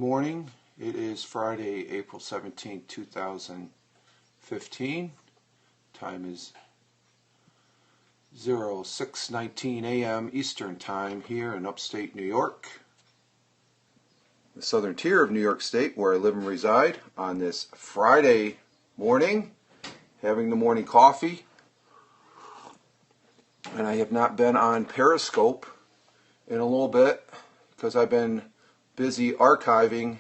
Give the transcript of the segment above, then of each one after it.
morning. It is Friday, April 17th, 2015. Time is 06:19 a.m. Eastern Time here in upstate New York, the southern tier of New York State, where I live and reside, on this Friday morning, having the morning coffee. And I have not been on Periscope in a little bit because I've been busy archiving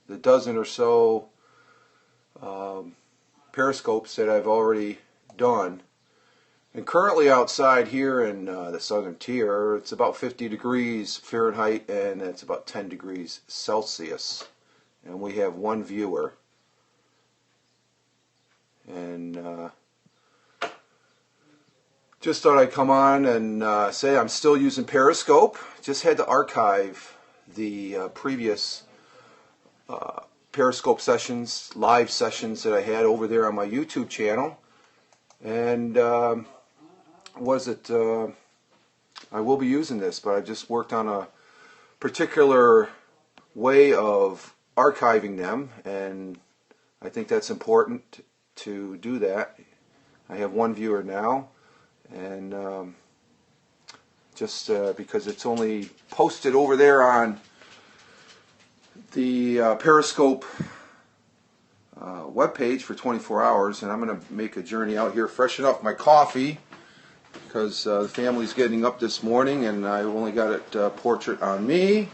the dozen or so Periscopes that I've already done. And currently outside here in the southern tier, it's about 50 degrees Fahrenheit and it's about 10 degrees Celsius. And we have one viewer. And just thought I'd come on and say I'm still using Periscope. Just had to archive the previous Periscope sessions, live sessions that I had over there on my YouTube channel. And I will be using this, but I just worked on a particular way of archiving them, and I think that's important to do that. I have one viewer now, and just because it's only posted over there on the Periscope webpage for 24 hours, and I'm going to make a journey out here, freshen up my coffee, because the family's getting up this morning, and I only got it portrait on me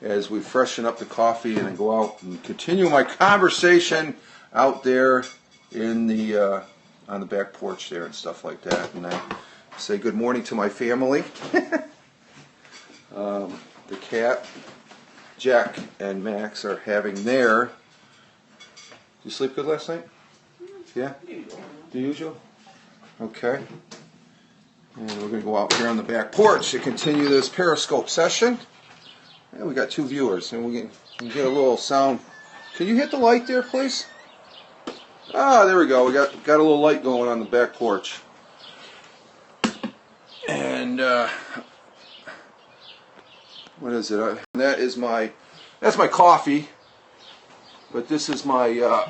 as we freshen up the coffee and then go out and continue my conversation out there in the on the back porch there and stuff like that. And I say good morning to my family. The cat, Jack and Max, are having their... Did you sleep good last night? Yeah? The usual? Okay. And we're going to go out here on the back porch to continue this Periscope session. And we got two viewers, and we can get a little sound. Can you hit the light there, please? Ah, there we go. We got a little light going on the back porch. And what is it? That's my coffee. But this is my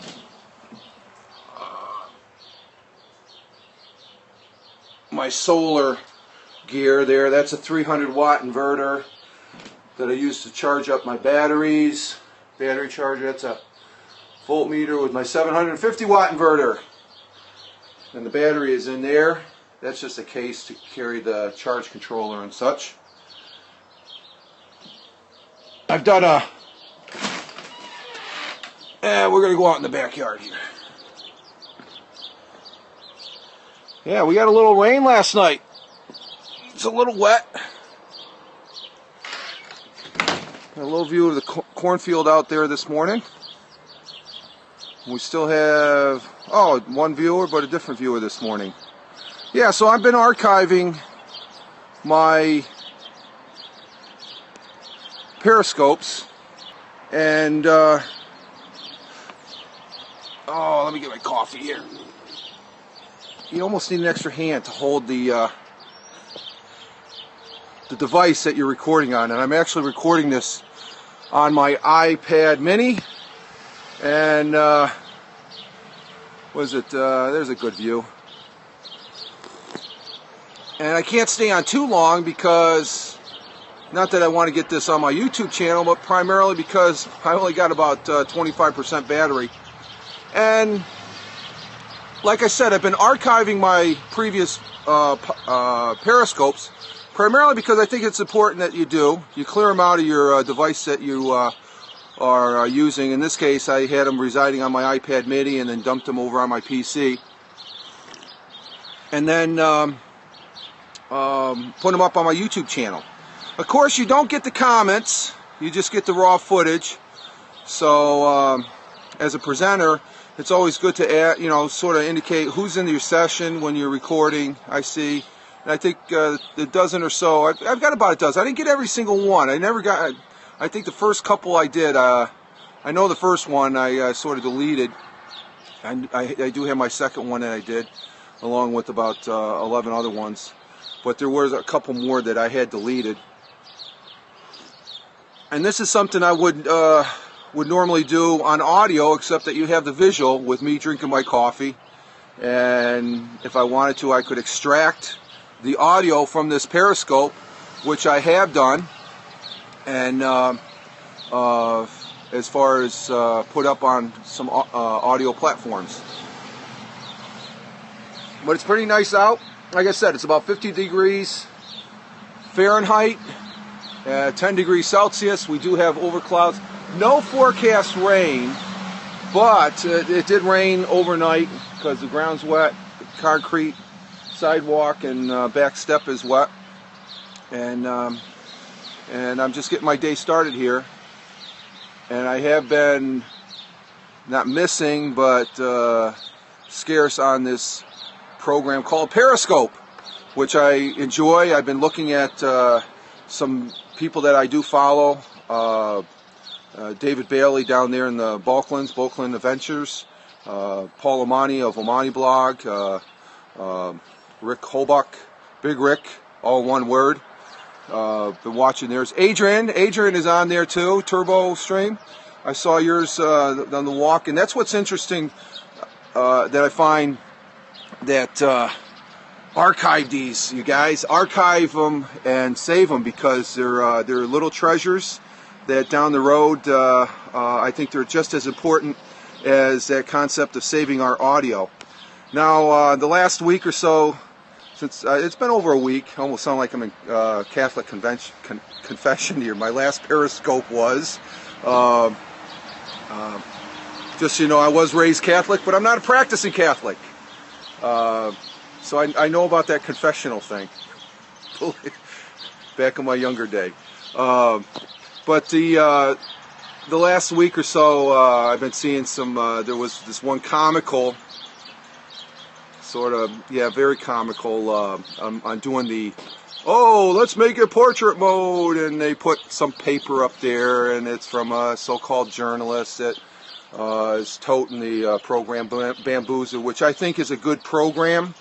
my solar gear there. That's a 300 watt inverter that I use to charge up my batteries. Battery charger. That's a voltmeter with my 750 watt inverter. And the battery is in there. That's just a case to carry the charge controller and such. I've done a... we're going to go out in the backyard here. Yeah, we got a little rain last night. It's a little wet. Got a little view of the cornfield out there this morning. We still have, one viewer, but a different viewer this morning. Yeah, so I've been archiving my Periscopes, and let me get my coffee here. You almost need an extra hand to hold the device that you're recording on, and I'm actually recording this on my iPad mini. And there's a good view. And I can't stay on too long because, not that I want to get this on my YouTube channel, but primarily because I only got about 25% battery. And like I said, I've been archiving my previous Periscopes, primarily because I think it's important that you do. You clear them out of your device that you are using. In this case, I had them residing on my iPad mini and then dumped them over on my PC. And then put them up on my YouTube channel. Of course, you don't get the comments. You just get the raw footage. So, as a presenter, it's always good to add, sort of indicate who's in your session when you're recording. I see. And I think the dozen or so, I've got about a dozen. I didn't get every single one. I think the first couple I did, I know the first one I sort of deleted. And I do have my second one that I did, along with about 11 other ones. But there was a couple more that I had deleted. And this is something I would would normally do on audio, except that you have the visual with me drinking my coffee. And if I wanted to, I could extract the audio from this Periscope, which I have done, and as far as put up on some audio platforms. But it's pretty nice out. Like I said, it's about 50 degrees Fahrenheit, 10 degrees Celsius. We do have overclouds. No forecast rain, but it did rain overnight because the ground's wet, the concrete sidewalk and back step is wet. And I'm just getting my day started here. And I have been not missing, but scarce on this program called Periscope, which I enjoy. I've been looking at some people that I do follow. David Bailey down there in the Balkland Adventures. Paul Amani of Amani Blog. Rick Holbuck, Big Rick, all one word. Been watching theirs. Adrian is on there too, Turbo Stream. I saw yours on the walk, and that's what's interesting that I find, that archive these, you guys. Archive them and save them, because they're little treasures that down the road, I think they're just as important as that concept of saving our audio. Now, the last week or so, since it's been over a week, almost sound like I'm in Catholic confession here. My last Periscope was, just so you know, I was raised Catholic, but I'm not a practicing Catholic. So I know about that confessional thing back in my younger day. But the last week or so, I've been seeing some, there was this one comical, sort of, yeah, very comical, I'm doing the, let's make it portrait mode, and they put some paper up there, and it's from a so-called journalist that is toting the program Bamboozle, which I think is a good program.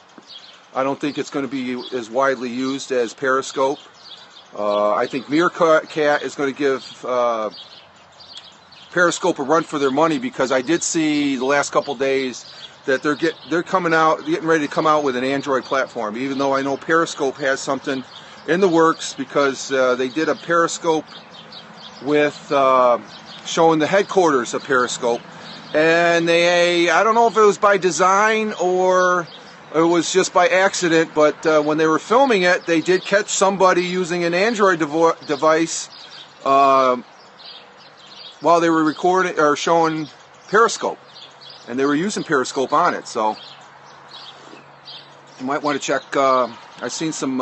I don't think it's going to be as widely used as Periscope. I think Meerkat is going to give Periscope a run for their money, because I did see the last couple days that they're getting ready to come out with an Android platform, even though I know Periscope has something in the works, because they did a Periscope with showing the headquarters of Periscope, and I don't know if it was by design or it was just by accident, but when they were filming it, they did catch somebody using an Android device while they were recording or showing Periscope, and they were using Periscope on it. So you might want to check. I've seen some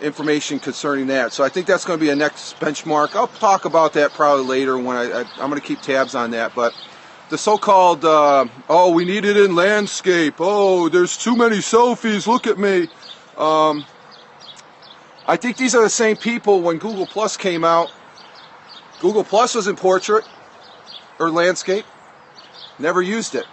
information concerning that. So I think that's going to be a next benchmark. I'll talk about that probably later when I'm going to keep tabs on that. But the so-called, we need it in landscape. Oh, there's too many selfies. Look at me. I think these are the same people when Google Plus came out. Google Plus was in portrait or landscape. Never used it.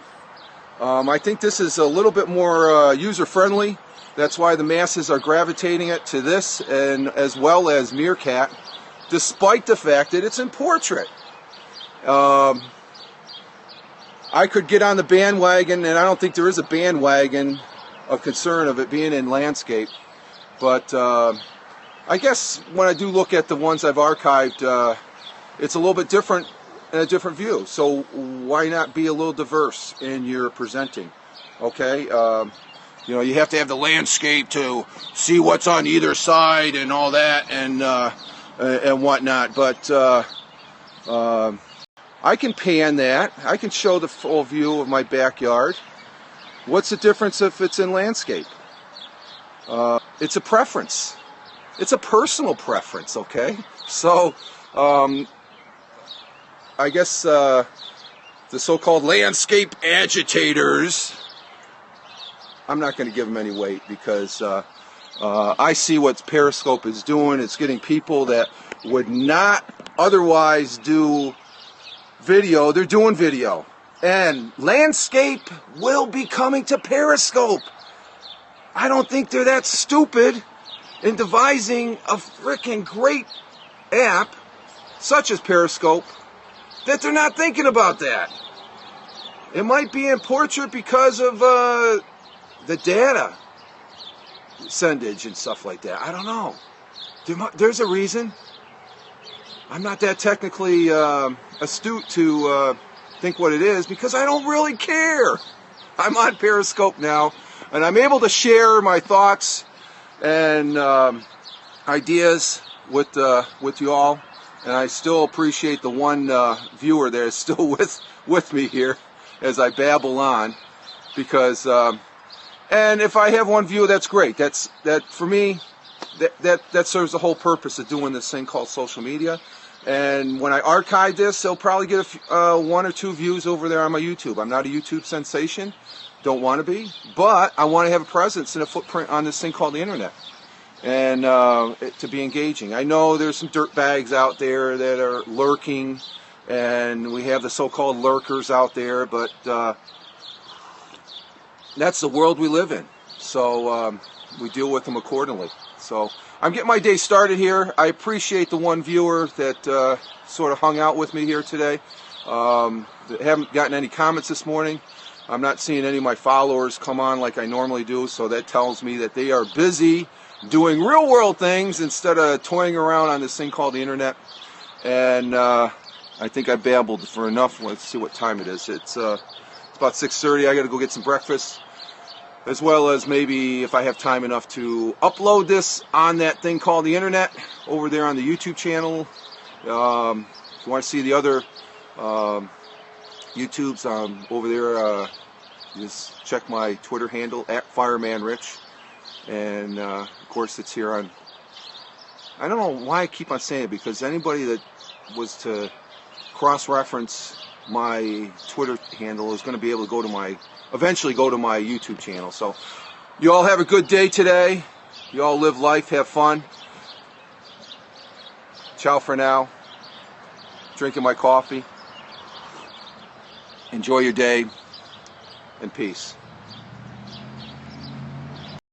I think this is a little bit more user-friendly. That's why the masses are gravitating it to this, and as well as Meerkat, despite the fact that it's in portrait. I could get on the bandwagon, and I don't think there is a bandwagon of concern of it being in landscape. But I guess when I do look at the ones I've archived, it's a little bit different, in a different view. So why not be a little diverse in your presenting? Okay, you have to have the landscape to see what's on either side and all that, and whatnot. But I can pan that. I can show the full view of my backyard. What's the difference if it's in landscape? It's a preference. It's a personal preference, okay? So, I guess the so-called landscape agitators, I'm not going to give them any weight, because I see what Periscope is doing. It's getting people that would not otherwise do video. They're doing video. And landscape will be coming to Periscope. I don't think they're that stupid in devising a freaking great app such as Periscope, that they're not thinking about that. It might be in portrait because of the data sendage and stuff like that. I don't know. There's a reason. I'm not that technically astute to think what it is, because I don't really care. I'm on Periscope now, and I'm able to share my thoughts and ideas with you all. And I still appreciate the one viewer that is still with me here as I babble on, because and if I have one viewer, that's great. That for me, that serves the whole purpose of doing this thing called social media. And when I archive this, they'll probably get one or two views over there on my YouTube. I'm not a YouTube sensation, don't want to be, but I want to have a presence and a footprint on this thing called the internet, and to be engaging. I know there's some dirtbags out there that are lurking, and we have the so-called lurkers out there, but that's the world we live in. So we deal with them accordingly. So I'm getting my day started here. I appreciate the one viewer that sort of hung out with me here today. Haven't gotten any comments this morning. I'm not seeing any of my followers come on like I normally do, so that tells me that they are busy doing real world things instead of toying around on this thing called the internet. And I think I babbled for enough. Let's see what time it is. It's about 6:30. I got to go get some breakfast, as well as maybe if I have time enough to upload this on that thing called the internet over there on the YouTube channel. If you want to see the other YouTubes over there, just check my Twitter handle @FiremanRich, and of course it's here on. I don't know why I keep on saying it, because anybody that was to cross-reference my Twitter handle is going to be able to eventually go to my YouTube channel. So you all have a good day today. You all live life, have fun. Ciao for now. Drinking my coffee. Enjoy your day, and peace.